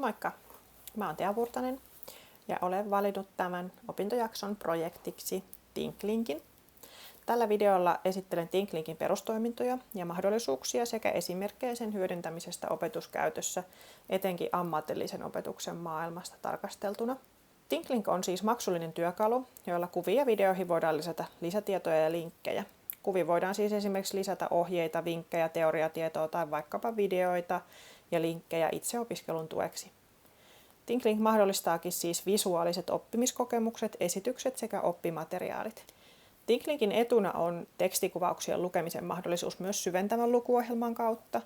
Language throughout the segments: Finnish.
Moikka! Mä oon Tea Vurtanen ja olen valinnut tämän opintojakson projektiksi ThinkLinkin. Tällä videolla esittelen ThinkLinkin perustoimintoja ja mahdollisuuksia sekä esimerkkejä sen hyödyntämisestä opetuskäytössä, etenkin ammatillisen opetuksen maailmasta tarkasteltuna. ThinkLink on siis maksullinen työkalu, jolla kuviin ja videoihin voidaan lisätä lisätietoja ja linkkejä. Kuviin voidaan siis esimerkiksi lisätä ohjeita, vinkkejä, teoriatietoa tai vaikkapa videoita ja linkkejä itseopiskelun tueksi. ThinkLink mahdollistaakin siis visuaaliset oppimiskokemukset, esitykset sekä oppimateriaalit. ThinkLinkin etuna on tekstikuvauksien lukemisen mahdollisuus myös syventävän lukuohjelman kautta.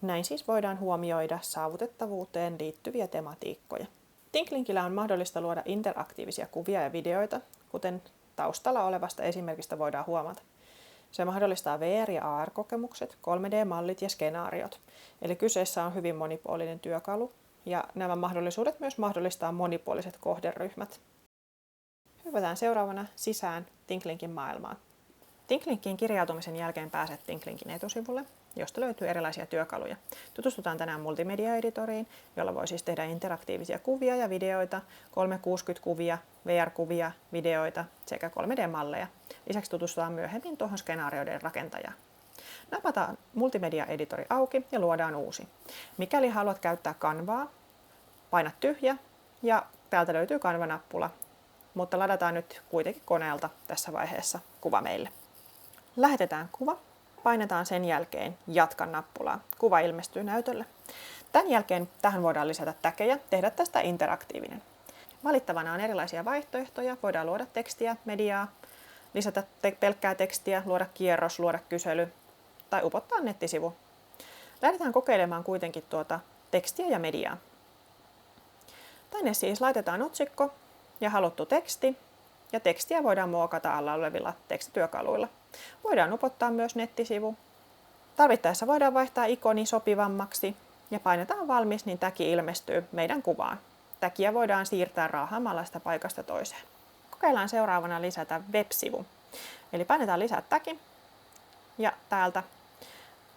Näin siis voidaan huomioida saavutettavuuteen liittyviä tematiikkoja. ThinkLinkillä on mahdollista luoda interaktiivisia kuvia ja videoita, kuten taustalla olevasta esimerkistä voidaan huomata. Se mahdollistaa VR- ja AR-kokemukset, 3D-mallit ja skenaariot. Eli kyseessä on hyvin monipuolinen työkalu, ja nämä mahdollisuudet myös mahdollistaa monipuoliset kohderyhmät. Hypätään seuraavana sisään ThinkLinkin maailmaan. ThinkLinkiin kirjautumisen jälkeen pääset ThinkLinkin etusivulle, josta löytyy erilaisia työkaluja. Tutustutaan tänään multimedia-editoriin, jolla voi siis tehdä interaktiivisia kuvia ja videoita, 360-kuvia, VR-kuvia, videoita sekä 3D-malleja. Lisäksi tutustutaan myöhemmin tuohon skenaarioiden rakentajaan. Napataan multimedia-editori auki ja luodaan uusi. Mikäli haluat käyttää Canvaa, paina tyhjä ja täältä löytyy Canva-nappula, mutta ladataan nyt kuitenkin koneelta tässä vaiheessa kuva meille. Lähetetään kuva, painetaan sen jälkeen Jatka-nappulaa. Kuva ilmestyy näytölle. Tämän jälkeen tähän voidaan lisätä täkejä, tehdä tästä interaktiivinen. Valittavana on erilaisia vaihtoehtoja. Voidaan luoda tekstiä, mediaa, lisätä pelkkää tekstiä, luoda kierros, luoda kysely tai upottaa nettisivu. Lähdetään kokeilemaan kuitenkin tuota tekstiä ja mediaa. Tänne siis laitetaan otsikko ja haluttu teksti, ja tekstiä voidaan muokata alla olevilla tekstityökaluilla. Voidaan upottaa myös nettisivu. Tarvittaessa voidaan vaihtaa ikoni sopivammaksi ja painetaan valmis, niin täki ilmestyy meidän kuvaan. Täkiä voidaan siirtää raahaamalla sitä paikasta toiseen. Kokeillaan seuraavana lisätä web-sivu. Eli painetaan lisää täki ja täältä.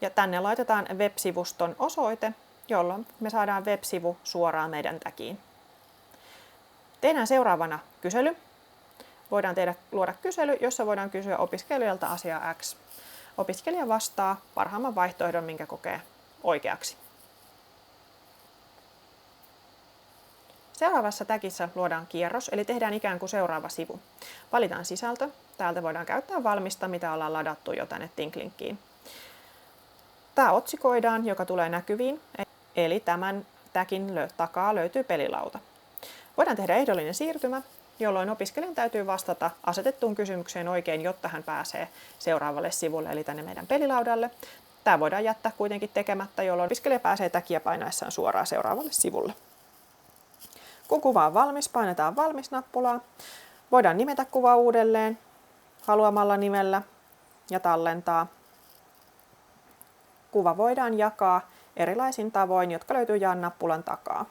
Ja tänne laitetaan web-sivuston osoite, jolloin me saadaan web-sivu suoraan meidän täkiin. Tehdään seuraavana kysely. Voidaan luoda kysely, jossa voidaan kysyä opiskelijalta asiaa X. Opiskelija vastaa parhaimman vaihtoehdon, minkä kokee oikeaksi. Seuraavassa täkissä luodaan kierros, eli tehdään ikään kuin seuraava sivu. Valitaan sisältö. Täältä voidaan käyttää valmista, mitä ollaan ladattu jo tänne ThinkLinkiin. Tämä otsikoidaan, joka tulee näkyviin, eli tämän täkin takaa löytyy pelilauta. Voidaan tehdä ehdollinen siirtymä, jolloin opiskelijan täytyy vastata asetettuun kysymykseen oikein, jotta hän pääsee seuraavalle sivulle, eli tänne meidän pelilaudalle. Tämä voidaan jättää kuitenkin tekemättä, jolloin opiskelija pääsee täkiä painaessaan suoraan seuraavalle sivulle. Kun kuva on valmis, painetaan valmis-nappulaa. Voidaan nimetä kuva uudelleen haluamalla nimellä ja tallentaa. Kuva voidaan jakaa erilaisin tavoin, jotka löytyy jaa-nappulan takaa.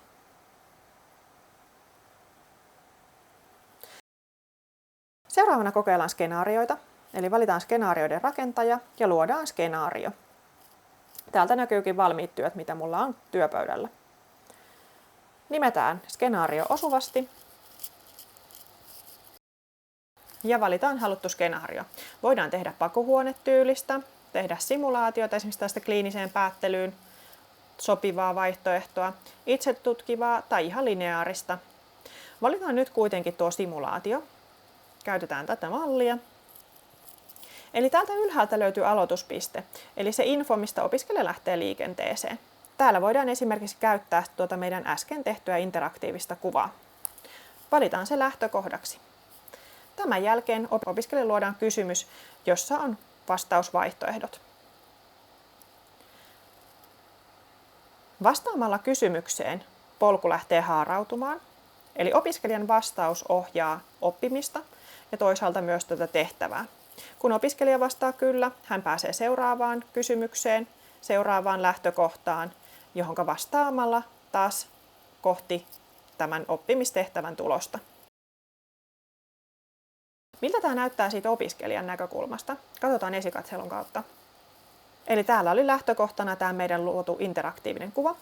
Seuraavana kokeillaan skenaarioita, eli valitaan skenaarioiden rakentaja ja luodaan skenaario. Täältä näkyykin valmiit työt, mitä mulla on työpöydällä. Nimetään skenaario osuvasti ja valitaan haluttu skenaario. Voidaan tehdä pakohuonetyylistä, tehdä simulaatiota esimerkiksi tästä kliiniseen päättelyyn sopivaa vaihtoehtoa, itse tutkivaa tai ihan lineaarista. Valitaan nyt kuitenkin tuo simulaatio. Käytetään tätä mallia. Eli täältä ylhäältä löytyy aloituspiste, eli se info, mistä opiskelija lähtee liikenteeseen. Täällä voidaan esimerkiksi käyttää tuota meidän äsken tehtyä interaktiivista kuvaa. Valitaan se lähtökohdaksi. Tämän jälkeen opiskelijalle luodaan kysymys, jossa on vastausvaihtoehdot. Vastaamalla kysymykseen polku lähtee haarautumaan, eli opiskelijan vastaus ohjaa oppimista ja toisaalta myös tätä tehtävää. Kun opiskelija vastaa kyllä, hän pääsee seuraavaan kysymykseen, seuraavaan lähtökohtaan, johon vastaamalla taas kohti tämän oppimistehtävän tulosta. Miltä tämä näyttää siitä opiskelijan näkökulmasta? Katsotaan esikatselun kautta. Eli täällä oli lähtökohtana tämä meidän luotu interaktiivinen kuva.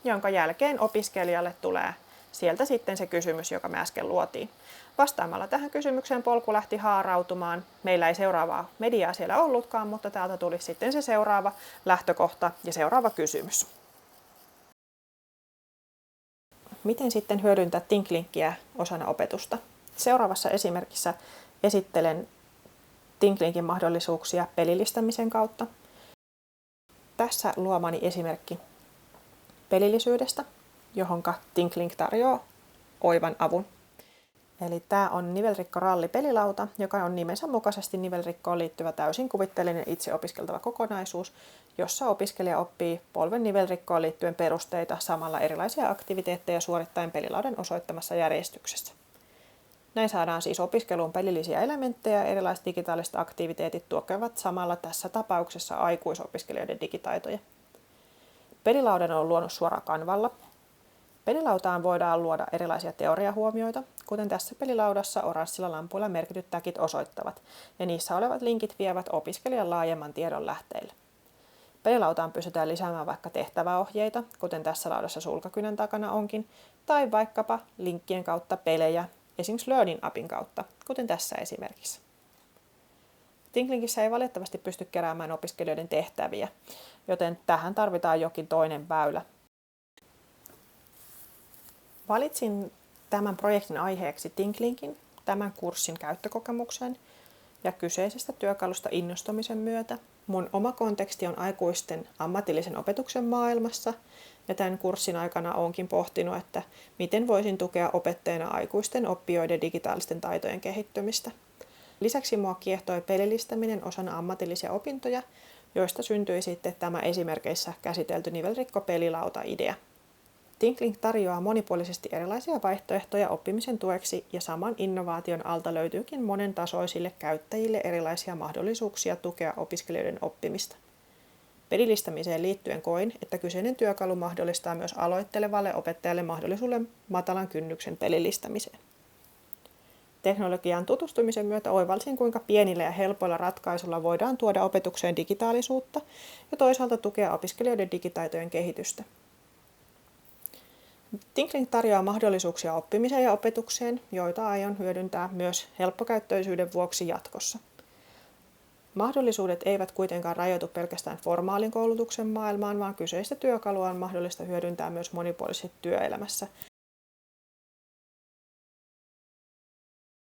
jonka jälkeen opiskelijalle tulee sieltä sitten se kysymys, joka me äsken luotiin. Vastaamalla tähän kysymykseen polku lähti haarautumaan. Meillä ei seuraavaa mediaa siellä ollutkaan, mutta täältä tuli sitten se seuraava lähtökohta ja seuraava kysymys. Miten sitten hyödyntää ThinkLinkia osana opetusta? Seuraavassa esimerkissä esittelen ThinkLinkin mahdollisuuksia pelillistämisen kautta. Tässä luomani esimerkki pelillisyydestä, johonka ThinkLink tarjoaa oivan avun. Eli tämä on nivelrikko-ralli-pelilauta, joka on nimensä mukaisesti nivelrikkoon liittyvä täysin kuvitteellinen itse opiskeltava kokonaisuus, jossa opiskelija oppii polven nivelrikkoon liittyen perusteita samalla erilaisia aktiviteetteja suorittaen pelilaudan osoittamassa järjestyksessä. Näin saadaan siis opiskeluun pelillisiä elementtejä ja erilaiset digitaaliset aktiviteetit tukevat samalla tässä tapauksessa aikuisopiskelijoiden digitaitoja. Pelilaudan on luonut suoraan Canvalla. Pelilautaan voidaan luoda erilaisia teoriahuomioita, kuten tässä pelilaudassa oranssilla lampuilla merkityt täkit osoittavat, ja niissä olevat linkit vievät opiskelijan laajemman tiedon lähteille. Pelilautaan pystytään lisäämään vaikka tehtäväohjeita, kuten tässä laudassa sulkakynän takana onkin, tai vaikkapa linkkien kautta pelejä, esimerkiksi Learning-appin kautta, kuten tässä esimerkissä. ThinkLinkissä ei valitettavasti pysty keräämään opiskelijoiden tehtäviä, joten tähän tarvitaan jokin toinen väylä. Valitsin tämän projektin aiheeksi ThinkLinkin, tämän kurssin käyttökokemuksen ja kyseisestä työkalusta innostumisen myötä. Mun oma konteksti on aikuisten ammatillisen opetuksen maailmassa ja tämän kurssin aikana olenkin pohtinut, että miten voisin tukea opettajana aikuisten oppijoiden digitaalisten taitojen kehittymistä. Lisäksi mua kiehtoi pelillistäminen osana ammatillisia opintoja, joista syntyi sitten tämä esimerkeissä käsitelty nivelrikko-pelilauta-idea. ThinkLink tarjoaa monipuolisesti erilaisia vaihtoehtoja oppimisen tueksi ja saman innovaation alta löytyykin monen tasoisille käyttäjille erilaisia mahdollisuuksia tukea opiskelijoiden oppimista. Pelillistämiseen liittyen koin, että kyseinen työkalu mahdollistaa myös aloittelevalle opettajalle mahdollisuuden matalan kynnyksen pelillistämiseen. Teknologiaan tutustumisen myötä oivalsin, kuinka pienillä ja helpoilla ratkaisuilla voidaan tuoda opetukseen digitaalisuutta ja toisaalta tukea opiskelijoiden digitaitojen kehitystä. ThinkLink tarjoaa mahdollisuuksia oppimiseen ja opetukseen, joita aion hyödyntää myös helppokäyttöisyyden vuoksi jatkossa. Mahdollisuudet eivät kuitenkaan rajoitu pelkästään formaalin koulutuksen maailmaan, vaan kyseistä työkalua on mahdollista hyödyntää myös monipuolisesti työelämässä,